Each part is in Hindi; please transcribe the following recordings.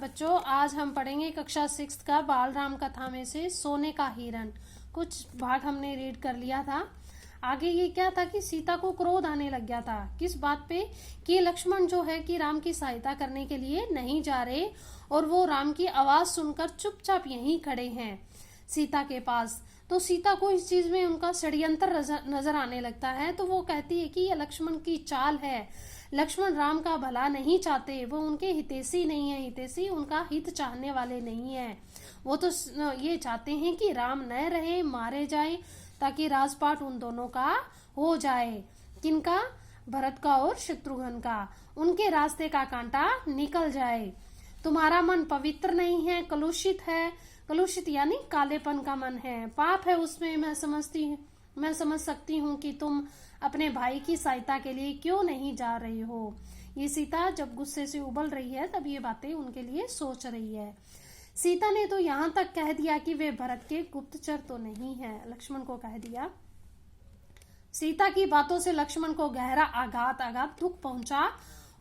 बच्चों, आज हम पढ़ेंगे कक्षा 6 का बालराम कथा में से सोने का हिरण। कुछ भाग हमने रीड कर लिया था। आगे ये क्या था कि सीता को क्रोध आने लग गया था। किस बात पे? कि लक्ष्मण जो है कि राम की सहायता करने के लिए नहीं जा रहे और वो राम की आवाज सुनकर चुपचाप यहीं खड़े हैं सीता के पास। तो सीता को इस चीज में उनका षड्यंत्र नजर आने लगता है। तो वो कहती है कि ये लक्ष्मण की चाल है। लक्ष्मण राम का भला नहीं चाहते, वो उनके हितैषी नहीं है, हितैषी उनका हित चाहने वाले नहीं है। वो तो ये चाहते हैं कि राम न रहे, मारे जाए, ताकि राजपाट उन दोनों का हो जाए। किनका? भरत का और शत्रुघ्न का। उनके रास्ते का कांटा निकल जाए। तुम्हारा मन पवित्र नहीं है, कलुषित है। कलुषित यानी कालेपन का मन है, पाप है उसमें। मैं समझ सकती हूँ कि तुम अपने भाई की सहायता के लिए क्यों नहीं जा रही हो। ये सीता जब गुस्से से उबल रही है तब ये बातें उनके लिए सोच रही है। सीता ने तो यहाँ तक कह दिया कि वे भरत के गुप्तचर तो नहीं है, लक्ष्मण को कह दिया। सीता की बातों से लक्ष्मण को गहरा आघात दुख पहुंचा।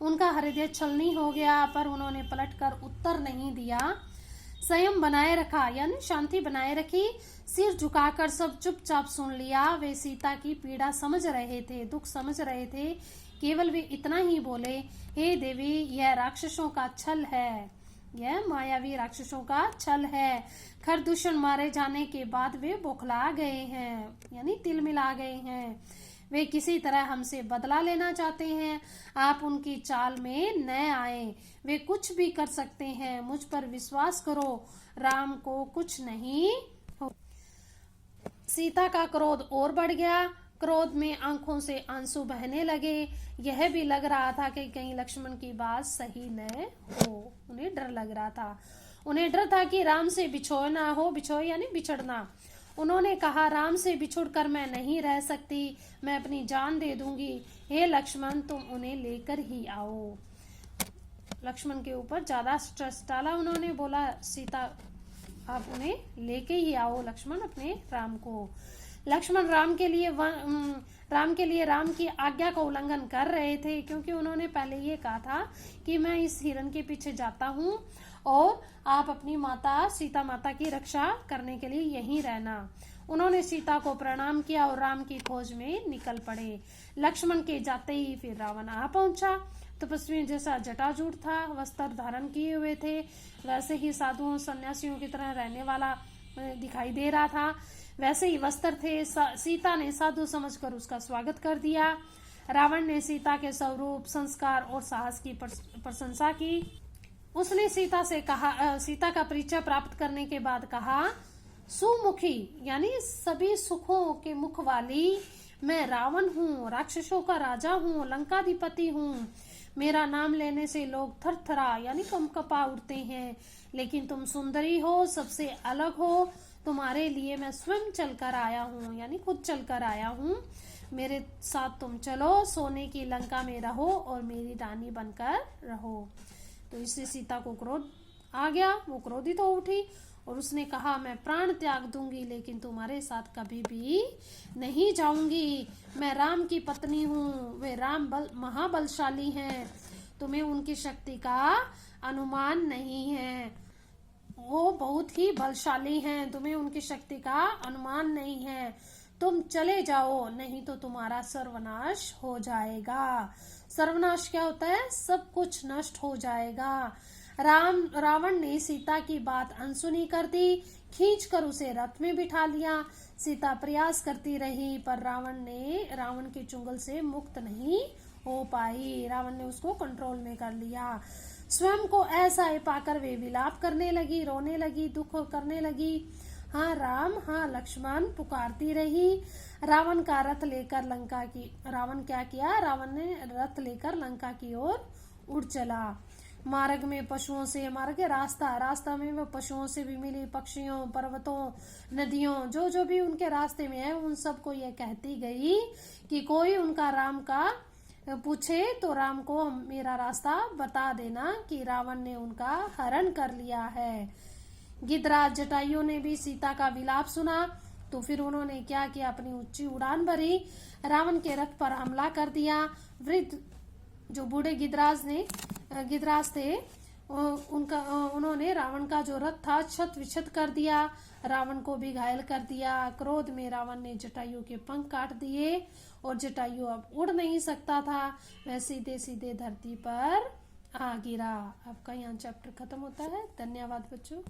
उनका हृदय छलनी हो गया, पर उन्होंने पलटकर उत्तर नहीं दिया। संयम बनाए रखा, यानी शांति बनाए रखी। सिर झुकाकर सब चुपचाप सुन लिया। वे सीता की पीड़ा समझ रहे थे, दुख समझ रहे थे। केवल वे इतना ही बोले, हे देवी, यह राक्षसों का छल है, यह मायावी राक्षसों का छल है। खरदूषण मारे जाने के बाद वे बौखला गए हैं, यानी तिल मिला गए हैं। वे किसी तरह हमसे बदला लेना चाहते हैं। आप उनकी चाल में न आए, वे कुछ भी कर सकते हैं। मुझ पर विश्वास करो, राम को कुछ नहीं हो। सीता का क्रोध और बढ़ गया। क्रोध में आंखों से आंसू बहने लगे। यह भी लग रहा था कि कहीं लक्ष्मण की बात सही न हो। उन्हें डर लग रहा था। उन्हें डर था कि राम से बिछोना हो, बिछोए यानी बिछड़ना। उन्होंने कहा, राम से बिछुड़कर मैं नहीं रह सकती, मैं अपनी जान दे दूंगी। हे लक्ष्मण, तुम उन्हें लेकर ही आओ। लक्ष्मण के ऊपर ज्यादा स्ट्रेस डाला उन्होंने। बोला, सीता आप उन्हें लेके ही आओ, लक्ष्मण, अपने राम को। लक्ष्मण राम के लिए राम की आज्ञा का उल्लंघन कर रहे थे, क्योंकि उन्होंने पहले ये कहा था कि मैं इस हिरण के पीछे जाता हूँ और आप अपनी माता सीता माता की रक्षा करने के लिए यहीं रहना। उन्होंने सीता को प्रणाम किया और राम की खोज में निकल पड़े। लक्ष्मण के जाते ही फिर रावण आ पहुंचा। तपस्वी जैसा जटाजूट था, वस्त्र धारण किए हुए थे, वैसे ही साधुओं सन्यासियों की तरह रहने वाला दिखाई दे रहा था। वैसे ही वस्त्र थे। सीता ने साधु समझकर उसका स्वागत कर दिया। रावण ने सीता के स्वरूप, संस्कार और साहस की प्रशंसा की। उसने सीता से कहा, सीता का परिचय प्राप्त करने के बाद कहा, सुमुखी यानी सभी सुखों के मुख वाली मैं रावण हूँ, राक्षसों का राजा हूँ, लंकाधिपति हूँ। मेरा नाम लेने से लोग थरथरा यानी कंपकपा उठते हैं। लेकिन तुम सुंदरी हो, सबसे अलग हो। तुम्हारे लिए मैं स्वयं चलकर आया हूँ, यानी खुद चलकर आया हूँ। मेरे साथ तुम चलो, सोने की लंका में रहो और मेरी रानी बनकर रहो। तो इससे सीता को क्रोध आ गया। वो क्रोधित हो उठी और उसने कहा, मैं प्राण त्याग दूंगी, लेकिन तुम्हारे साथ कभी भी नहीं जाऊंगी। मैं राम की पत्नी हूँ, वे राम महाबलशाली हैं। तुम्हें उनकी शक्ति का अनुमान नहीं है, वो बहुत ही बलशाली हैं। तुम्हें उनकी शक्ति का अनुमान नहीं है। तुम चले जाओ, नहीं तो तुम्हारा सर्वनाश हो जाएगा। सर्वनाश क्या होता है? सब कुछ नष्ट हो जाएगा। रावण ने सीता की बात अनसुनी कर दी, खींचकर उसे रथ में बिठा लिया। सीता प्रयास करती रही, पर रावण के चुंगल से मुक्त नहीं हो पाई। रावण ने उसको कंट्रोल में कर लिया। स्वयं को ऐसा पाकर वे विलाप करने लगी, रोने लगी, दुख करने लगी। हाँ राम, हाँ लक्ष्मण पुकारती रही। रावण क्या किया? रावण ने रथ लेकर लंका की ओर उड़ चला। मार्ग में पशुओं से, मार्ग रास्ता में वो पशुओं से भी मिली, पक्षियों, पर्वतों, नदियों, जो भी उनके रास्ते में है, उन सबको ये कहती गई कि कोई उनका राम का पूछे तो राम को मेरा रास्ता बता देना कि रावण ने उनका हरण कर लिया है। गिद्धराज जटायुओं ने भी सीता का विलाप सुना, तो फिर उन्होंने क्या किया? अपनी ऊंची उड़ान भरी, रावण के रथ पर हमला कर दिया। वृद्ध जो बूढ़े गिद्धराज थे रावण का जो रथ था छत विछत कर दिया, रावण को भी घायल कर दिया। क्रोध में रावण ने जटायु के पंख काट दिए और जटायु अब उड़ नहीं सकता था, वह सीधे सीधे धरती पर आ गिरा। आपका यहाँ चैप्टर खत्म होता है। धन्यवाद बच्चों।